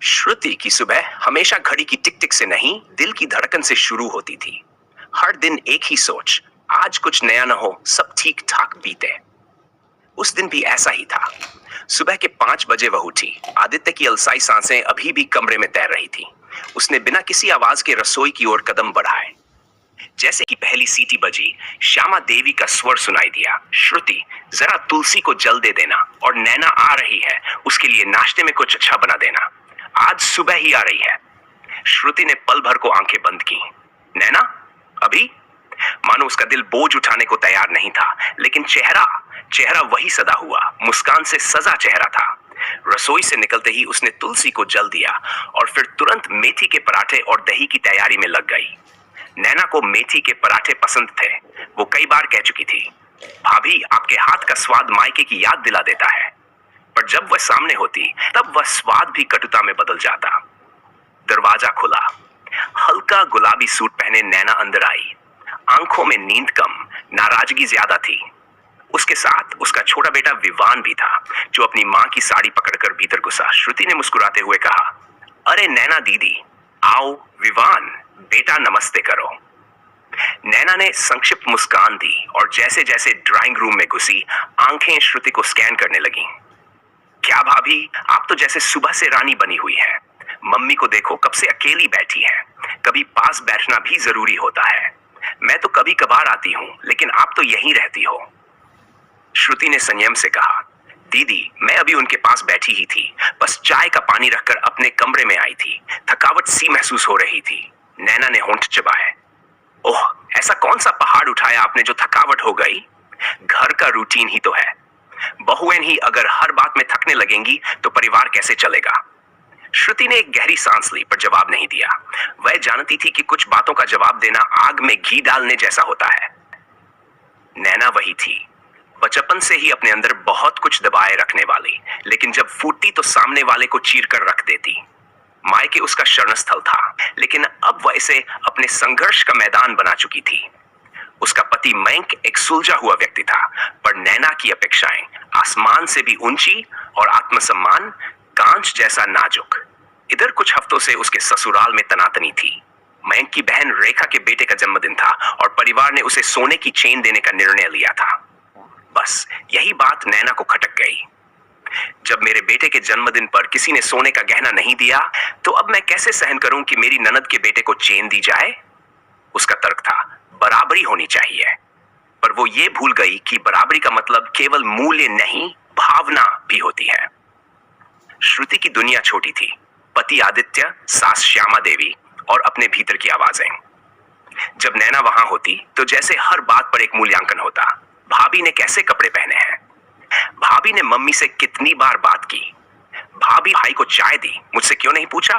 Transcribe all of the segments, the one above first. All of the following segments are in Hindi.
श्रुति की सुबह हमेशा घड़ी की टिक टिक से नहीं, दिल की धड़कन से शुरू होती थी। हर दिन एक ही सोच, आज कुछ नया न हो, सब ठीक ठाक बीते। उस दिन भी ऐसा ही था। सुबह के 5 बजे वह उठी। आदित्य की अलसाई सांसें अभी भी कमरे में तैर रही थी। उसने बिना किसी आवाज के रसोई की ओर कदम बढ़ाए। जैसे कि पहली सीटी बजी, श्यामा देवी का स्वर सुनाई दिया। श्रुति, जरा तुलसी को जल दे देना, और नैना आ रही है, उसके लिए नाश्ते में कुछ अच्छा बना देना। आज सुबह ही आ रही है। श्रुति ने पल भर को आंखें बंद की। नैना, अभी? मानो उसका दिल बोझ उठाने को तैयार नहीं था, लेकिन चेहरा चेहरा वही सदा हुआ, मुस्कान से सजा चेहरा था। रसोई से निकलते ही उसने तुलसी को जल दिया और फिर तुरंत मेथी के पराठे और दही की तैयारी में लग गई। नैना को मेथी के पराठे पसंद थे। वो कई बार कह चुकी थी, भाभी आपके हाथ का स्वाद मायके की याद दिला देता है। पर जब वह सामने होती, तब वह स्वाद भी कटुता में बदल जाता। दरवाजा खुला। हल्का गुलाबी सूट पहने नैना अंदर आई। आंखों में नींद कम, नाराजगी ज्यादा थी। उसके साथ उसका छोटा बेटा विवान भी था, जो अपनी माँ की साड़ी पकड़कर भीतर घुसा। श्रुति ने मुस्कुराते हुए कहा, अरे नैना दीदी, आओ। विवान, बेटा नमस्ते करो। नैना ने संक्षिप्त मुस्कान दी और जैसे जैसे ड्राइंग रूम में घुसी, आंखें श्रुति को स्कैन करने लगीं। क्या भाभी, आप तो जैसे सुबह से रानी बनी हुई है। मम्मी को देखो, कब से अकेली बैठी है। कभी पास बैठना भी जरूरी होता है। मैं तो कभी कभार आती हूँ, लेकिन आप तो यहीं रहती हो। श्रुति ने संयम से कहा, दीदी मैं अभी उनके पास बैठी ही थी, बस चाय का पानी रखकर अपने कमरे में आई थी। थकावट सी महसूस हो रही थी। नैना ने होंठ चबाए। ओह, ऐसा कौन सा पहाड़ उठाया आपने जो थकावट हो गई? घर का रूटीन ही तो है। बहुएं ही अगर हर बात में थकने लगेंगी तो परिवार कैसे चलेगा? श्रुति ने एक गहरी सांस ली, पर जवाब नहीं दिया। वह जानती थी कि कुछ बातों का जवाब देना आग में घी डालने जैसा होता है। नैना वही थी, बचपन से ही अपने अंदर बहुत कुछ दबाए रखने वाली, लेकिन जब फूटती तो सामने वाले को चीर कर रख देती। मायके उसका शरणस्थल था, लेकिन अब वह इसे अपने संघर्ष का मैदान बना चुकी थी। उसका पति मयंक एक सुलझा हुआ व्यक्ति था, पर नैना की अपेक्षाएं आसमान से भी ऊंची और आत्मसम्मान कांच जैसा नाजुक। इधर कुछ हफ्तों से उसके ससुराल में तनातनी थी। मयंक की बहन रेखा के बेटे का जन्मदिन था और परिवार ने उसे सोने की चेन देने का निर्णय लिया था। बस यही बात नैना को खटक गई। जब मेरे बेटे के जन्मदिन पर किसी ने सोने का गहना नहीं दिया, तो अब मैं कैसे सहन करूं कि मेरी ननद के बेटे को चेन दी जाए? उसका तर्क था, बराबरी होनी चाहिए। पर वो ये भूल गई कि बराबरी का मतलब केवल मूल्य नहीं, भावना भी होती है। श्रुति की दुनिया छोटी थी। पति आदित्य, सास श्यामा देवी और अपने भीतर की आवाजें। जब नैना वहां होती तो जैसे हर बात पर एक मूल्यांकन होता। भाभी ने कैसे कपड़े पहने हैं? भाभी ने मम्मी से कितनी बार बात की? भाभी भाई को चाय दी, मुझसे क्यों नहीं पूछा?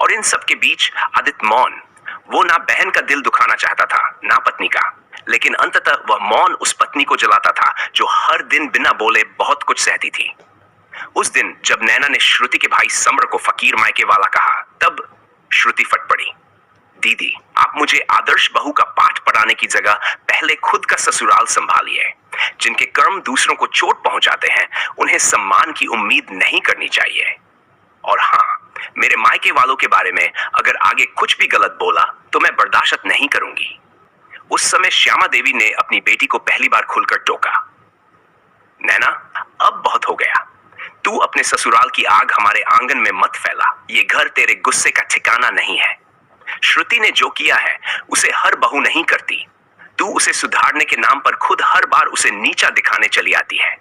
और इन सब के बीच आदित्य मौन। वो ना बहन का दिल दुखाना चाहता था, ना पत्नी का, लेकिन अंततः वह मौन उस पत्नी को जलाता था जो हर दिन बिना बोले बहुत कुछ सहती थी। उस दिन जब नैना ने श्रुति के भाई सम्र को फकीर मायके वाला कहा, तब श्रुति फट पड़ी। दीदी, आप मुझे आदर्श बहू का पाठ पढ़ाने की जगह पहले खुद का ससुराल संभालिए। जिनके कर्म दूसरों को चोट पहुंचाते हैं, उन्हें सम्मान की उम्मीद नहीं करनी चाहिए। और हाँ, मेरे मायके वालों के बारे में अगर आगे कुछ भी गलत बोला तो मैं बर्दाश्त नहीं करूंगी। उस समय श्यामा देवी ने अपनी बेटी को पहली बार खुलकर टोका। नैना, अब बहुत हो गया। तू अपने ससुराल की आग हमारे आंगन में मत फैला। ये घर तेरे गुस्से का ठिकाना नहीं है। श्रुति ने जो किया है उसे हर बहू नहीं करती। तू उसे सुधारने के नाम पर खुद हर बार उसे नीचा दिखाने चली आती है।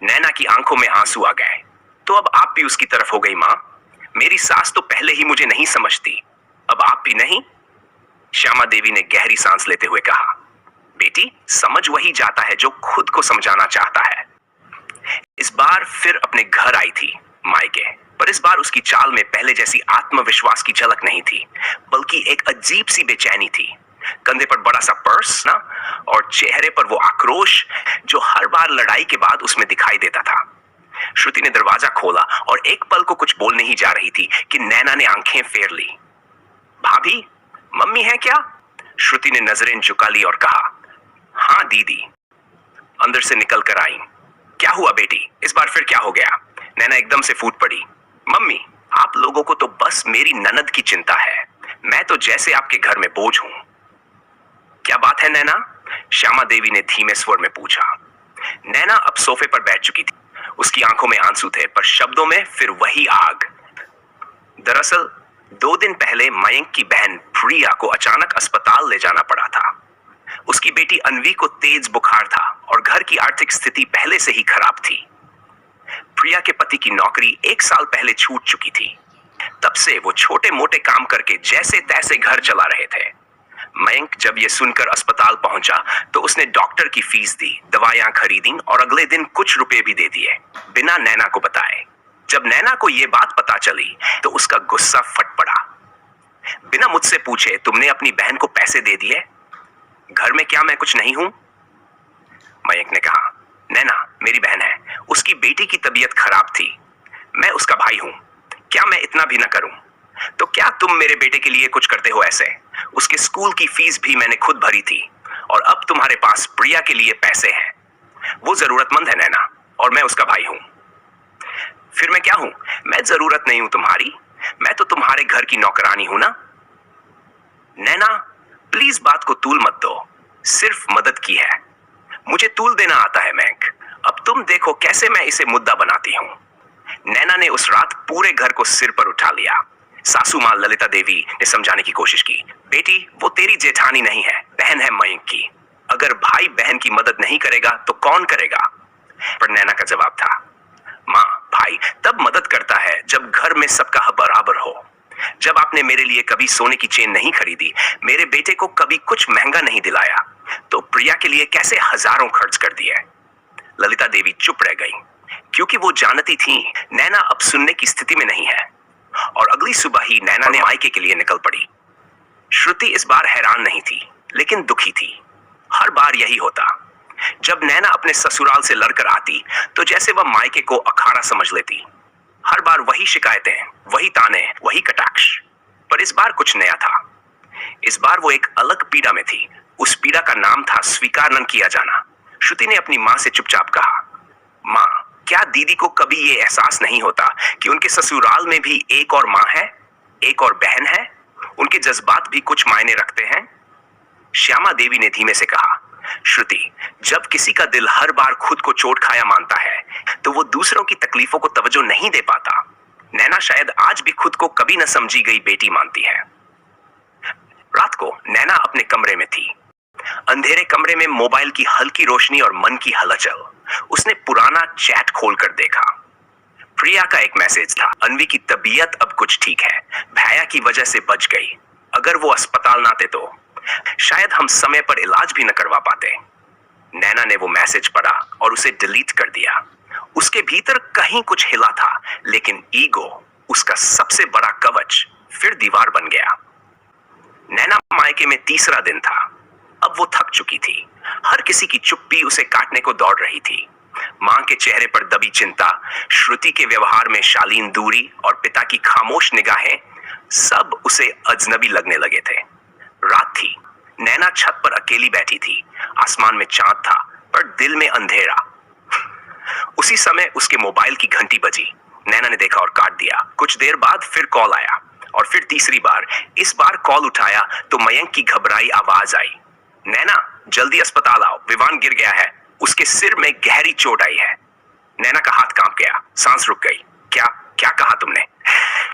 नैना की आंखों में आंसू आ गए। तो अब आप भी उसकी तरफ हो गई माँ? मेरी सास तो पहले ही मुझे नहीं समझती, अब आप भी नहीं? श्यामा देवी ने गहरी सांस लेते हुए कहा, बेटी, समझ वही जाता है जो खुद को समझाना चाहता है। इस बार फिर अपने घर आई थी मायके, पर इस बार उसकी चाल में पहले जैसी आत्मविश्वास की झलक नहीं थी, बल्कि एक अजीब सी बेचैनी थी। कंधे पर बड़ा सा पर्स ना, और चेहरे पर वो आक्रोश जो हर बार लड़ाई के बाद उसमें दिखाई देता था। श्रुति ने दरवाजा खोला और एक पल को कुछ बोल नहीं जा रही थी कि नैना ने आंखें फेर ली। भाभी, मम्मी है क्या? श्रुति ने नजरें झुका ली और कहा, हाँ दीदी। अंदर से निकल कर आई। क्या हुआ बेटी, इस बार फिर क्या हो गया? नैना एकदम से फूट पड़ी। मम्मी, आप लोगों लोगों को तो बस मेरी ननद की चिंता है। मैं तो जैसे आपके घर में बोझ हूं। क्या बात है नैना? श्यामा देवी ने धीमे स्वर में पूछा। नैना अब सोफे पर बैठ चुकी थी। उसकी आंखों में आंसू थे, पर शब्दों में फिर वही आग। दरअसल 2 दिन पहले मयंक की बहन प्रिया को अचानक अस्पताल ले जाना पड़ा था। उसकी बेटी अन्वी को तेज बुखार था और घर की आर्थिक स्थिति पहले से ही खराब थी। प्रिया के पति की नौकरी 1 साल पहले छूट चुकी थी। तब से वो छोटे मोटे काम करके जैसे तैसे घर चला रहे थे। मयंक जब ये सुनकर अस्पताल पहुंचा तो उसने डॉक्टर की फीस दी, दवाइयां खरीदी और अगले दिन कुछ रुपए भी दे दिए, बिना नैना को बताए। जब नैना को ये बात पता चली तो उसका गुस्सा फट पड़ा। बिना मुझसे पूछे तुमने अपनी बहन को पैसे दे दिए? घर में क्या मैं कुछ नहीं हूं? मयंक ने कहा, नैना मेरी बहन है, उसकी बेटी की तबीयत खराब थी, मैं उसका भाई हूं, क्या मैं इतना भी ना करूं? तो क्या तुम मेरे बेटे के लिए कुछ करते हो ऐसे? उसके स्कूल की फीस भी मैंने खुद भरी थी और अब तुम्हारे पास प्रिया के लिए पैसे हैं। वो जरूरतमंद है नैना और मैं उसका भाई हूं। फिर मैं क्या हूं? मैं जरूरत नहीं हूं तुम्हारी, मैं तो तुम्हारे घर की नौकरानी हूं ना। नैना प्लीज बात को तूल मत दो, सिर्फ मदद की है। मुझे तूल देना आता है मयंक, अब तुम देखो कैसे मैं इसे मुद्दा बनाती हूं। नैना ने उस रात पूरे घर को सिर पर उठा लिया। सासू मां ललिता देवी ने समझाने की कोशिश की, बेटी वो तेरी जेठानी नहीं है, बहन है मयंक की। अगर भाई बहन की मदद नहीं करेगा तो कौन करेगा? पर नैना का जवाब था, मां भाई तब मदद करता है जब घर में सबका बराबर हो। जब आपने मेरे लिए कभी सोने की चेन नहीं खरीदी, मेरे बेटे को कभी कुछ महंगा नहीं दिलाया, तो प्रिया के लिए कैसे हजारों खर्च कर दिए। ललिता देवी चुप रह गई, क्योंकि वो जानती थी नैना अब सुनने की स्थिति में नहीं है। और अगली सुबह ही नैना ने मायके के लिए निकल पड़ी। श्रुति इस बार हैरान नहीं थी, लेकिन दुखी थी। हर बार यही होता, जब नैना अपने ससुराल से लड़कर आती तो जैसे वह मायके को अखाड़ा समझ लेती। हर बार वही शिकायतें, वही ताने, वही कटाक्ष। पर इस बार कुछ नया था। इस बार वो एक अलग पीड़ा में थी। उस पीड़ा का नाम था स्वीकार न किया जाना। श्रुति ने अपनी मां से चुपचाप कहा, मां क्या दीदी को कभी ये एहसास नहीं होता कि उनके ससुराल में भी एक और मां है, एक और बहन है? उनके जज्बात भी कुछ मायने रखते हैं। श्यामा देवी ने धीमे से कहा, श्रुति जब किसी का दिल हर बार खुद को चोट खाया मानता है तो वो दूसरों की तकलीफों को तवज्जो नहीं दे पाता। नैना शायद आज भी खुद को कभी न समझी गई बेटी मानती है। रात को नैना अपने कमरे में थी। अंधेरे कमरे में मोबाइल की हल्की रोशनी और मन की हलचल। उसने पुराना चैट खोलकर देखा। प्रिया का एक मैसेज था, अन्वी की तबीयत अब कुछ ठीक है, भैया की वजह से बच गई। अगर वो अस्पताल ना आते तो शायद हम समय पर इलाज भी न करवा पाते। नैना ने वो मैसेज पढ़ा और उसे डिलीट कर दिया। उसके भीतर कहीं कुछ हिला था, लेकिन ईगो, उसका सबसे बड़ा कवच, फिर दीवार बन गया। नैना मायके में तीसरा दिन था। अब वो थक चुकी थी। हर किसी की चुप्पी उसे काटने को दौड़ रही थी। मां के चेहरे पर दबी चिंता, श्रुति के व्यवहार में शालीन दूरी और पिता की खामोश निगाहें, सब उसे अजनबी लगने लगे थे। रात थी। नैना छत पर अकेली बैठी थी। आसमान में चांद था, पर दिल में अंधेरा। उसी समय उसके मोबाइल की घंटी बजी। नैना ने देखा और काट दिया। कुछ देर बाद फिर कॉल आया और फिर तीसरी बार। इस बार कॉल उठाया तो मयंक की घबराई आवाज आई, नैना जल्दी अस्पताल आओ, विवान गिर गया है, उसके सिर में गहरी चोट आई है। नैना का हाथ कांप गया, सांस रुक गई। क्या क्या कहा तुमने?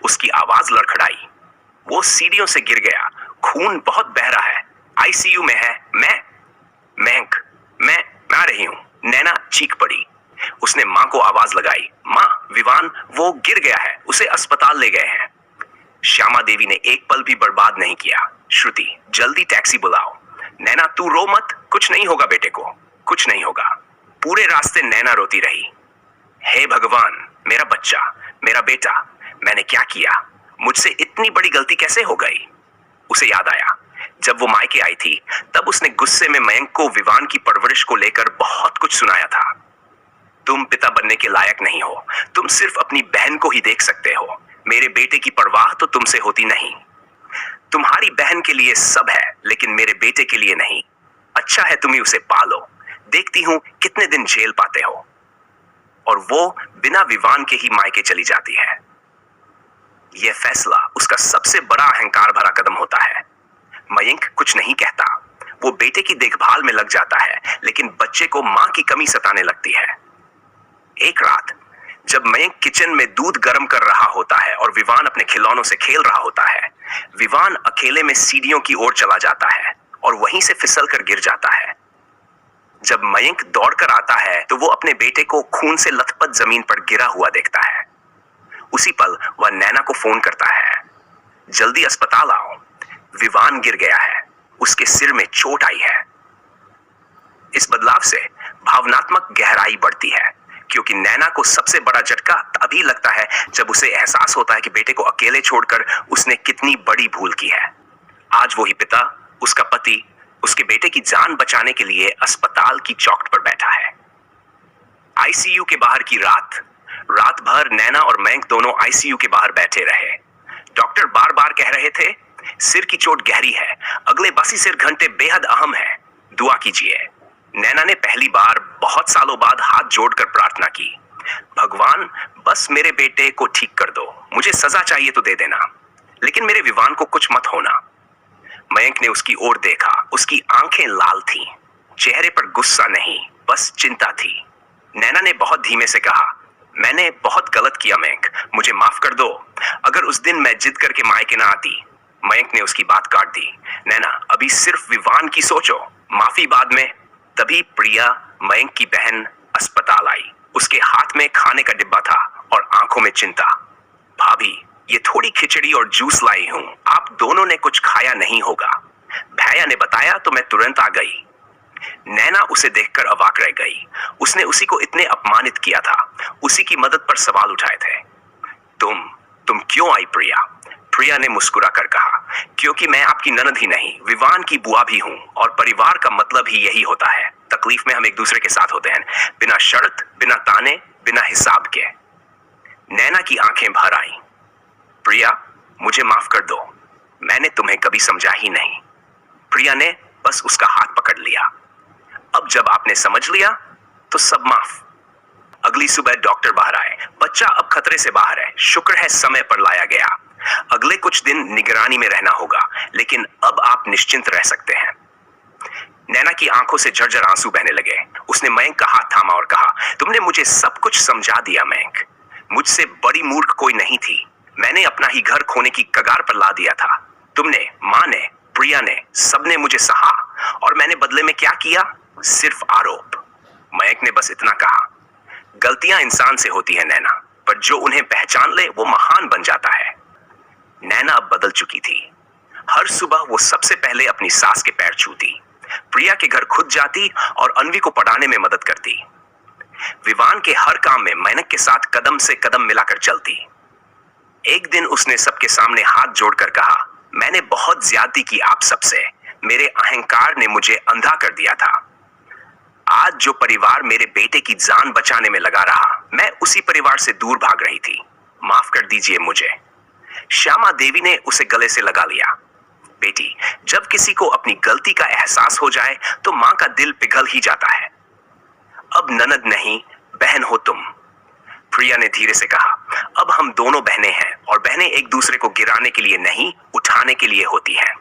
उसकी आवाज लड़खड़ाई। वो सीढ़ियों से गिर गया, खून बहुत बह रहा है, आईसीयू में है। मयंक मैं आ रही हूं। नैना चीख पड़ी। उसने मां को आवाज लगाई, मां विवान वो गिर गया है, उसे अस्पताल ले गए हैं। श्यामा देवी ने एक पल भी बर्बाद नहीं किया। श्रुति जल्दी टैक्सी बुलाओ। नैना तू रो मत, कुछ नहीं होगा बेटे को, कुछ नहीं होगा। पूरे रास्ते नैना रोती रही, हे भगवान मेरा बच्चा, मेरा बेटा, मैंने क्या किया? मुझसे इतनी बड़ी गलती कैसे हो गई? उसे याद आया जब वो मायके आई थी, तब उसने गुस्से में मयंक को विवान की परवरिश को लेकर बहुत कुछ सुनाया था। तुम पिता बनने के लायक नहीं हो, तुम सिर्फ अपनी बहन को ही देख सकते हो। मेरे बेटे की परवाह तो तुमसे होती नहीं। तुम्हारी बहन के लिए सब है, लेकिन मेरे बेटे के लिए नहीं। अच्छा है तुम ही उसे पालो, देखती हूं कितने दिन झेल पाते हो। और वो बिना विवान के ही मायके चली जाती है। यह फैसला उसका सबसे बड़ा अहंकार भरा कदम होता है। मयंक कुछ नहीं कहता। वो बेटे की देखभाल में लग जाता है, लेकिन बच्चे को मां की कमी सताने लगती है। एक रात जब मयंक किचन में दूध गर्म कर रहा होता है और विवान अपने खिलौनों से खेल रहा होता है, विवान अकेले में सीढ़ियों की ओर चला जाता है और वहीं से फिसल कर गिर जाता है। जब मयंक दौड़कर आता है तो वो अपने बेटे को खून से लथपथ जमीन पर गिरा हुआ देखता है। उसी पल वह नैना को फोन करता है, जल्दी अस्पताल आओ, विवान गिर गया है, उसके सिर में चोट आई है। इस बदलाव से भावनात्मक गहराई बढ़ती है, क्योंकि नैना को सबसे बड़ा झटका तभी लगता है जब उसे एहसास होता है कि बेटे को अकेले छोड़कर उसने कितनी बड़ी भूल की है। आज वही पिता, उसका पति, उसके बेटे की जान बचाने के लिए अस्पताल की चौखट पर बैठा है। आईसीयू के बाहर की रात भर नैना और मयंक दोनों आईसीयू के बाहर बैठे रहे। डॉक्टर बार बार कह रहे थे, सिर की चोट गहरी है, अगले 72 घंटे बेहद अहम है, दुआ कीजिए। नैना ने पहली बार बहुत सालों बाद हाथ जोड़कर प्रार्थना की, भगवान बस मेरे बेटे को ठीक कर दो, मुझे सजा चाहिए तो दे देना, लेकिन मेरे विवान को कुछ मत होना। मयंक ने उसकी ओर देखा, उसकी आंखें लाल थीं, चेहरे पर गुस्सा नहीं, बस चिंता थी। नैना ने बहुत धीमे से कहा, मैंने बहुत गलत किया मयंक, मुझे माफ कर दो। अगर उस दिन मैं जिद करके मायके ना आती। मयंक ने उसकी बात काट दी, नैना अभी सिर्फ विवान की सोचो, माफी बाद में। तभी प्रिया, मयंक की बहन, अस्पताल आई। उसके हाथ में खाने का डिब्बा था और आंखों में चिंता। भाभी, ये थोड़ी खिचड़ी और जूस लाई हूं, आप दोनों ने कुछ खाया नहीं होगा, भैया ने बताया तो मैं तुरंत आ गई। नैना उसे देखकर अवाक रह गई। उसने उसी को इतने अपमानित किया था, उसी की मदद पर सवाल उठाए थे। तुम क्यों आई प्रिया? प्रिया ने मुस्कुरा कर कहा, क्योंकि मैं आपकी ननद ही नहीं, विवान की बुआ भी हूं, और परिवार का मतलब ही यही होता है, तकलीफ में हम एक दूसरे के साथ होते हैं, बिना शर्त, बिना ताने, बिना हिसाब के। नैना की आंखें भर आईं। प्रिया, मुझे माफ कर दो, मैंने तुम्हें कभी समझा ही नहीं। प्रिया ने बस उसका हाथ पकड़ लिया। अब जब आपने समझ लिया तो सब माफ। अगली सुबह डॉक्टर बाहर आए। बच्चा अब खतरे से बाहर है, शुक्र है समय पर लाया गया। अगले कुछ दिन निगरानी में रहना होगा, लेकिन अब आप निश्चिंत रह सकते हैं। नैना की आंखों से झरझर आंसू बहने लगे। उसने मयंक का हाथ थामा और कहा, तुमने मुझे सब कुछ समझा दिया मयंक, मुझसे बड़ी मूर्ख कोई नहीं थी। मैंने अपना ही घर खोने की कगार पर ला दिया था। तुमने, माँ ने, प्रिया ने, सबने मुझे सहा, और मैंने बदले में क्या किया? सिर्फ आरोप। मयंक ने बस इतना कहा, गलतियां इंसान से होती है नैना, पर जो उन्हें पहचान ले वो महान बन जाता है। नैना अब बदल चुकी थी। हर सुबह वो सबसे पहले अपनी सास के पैर छूती, प्रिया के घर खुद जाती और अन्वी को पढ़ाने में मदद करती। विवान के हर काम में मयंक के साथ कदम से कदम मिलाकर चलती। एक दिन उसने सबके सामने हाथ जोड़कर कहा, मैंने बहुत ज्यादती की आप सबसे, मेरे अहंकार ने मुझे अंधा कर दिया था। आज जो परिवार मेरे बेटे की जान बचाने में लगा रहा, मैं उसी परिवार से दूर भाग रही थी, माफ कर दीजिए मुझे। श्यामा देवी ने उसे गले से लगा लिया। बेटी, जब किसी को अपनी गलती का एहसास हो जाए तो मां का दिल पिघल ही जाता है। अब ननद नहीं, बहन हो तुम। प्रिया ने धीरे से कहा, अब हम दोनों बहनें हैं, और बहनें एक दूसरे को गिराने के लिए नहीं, उठाने के लिए होती हैं।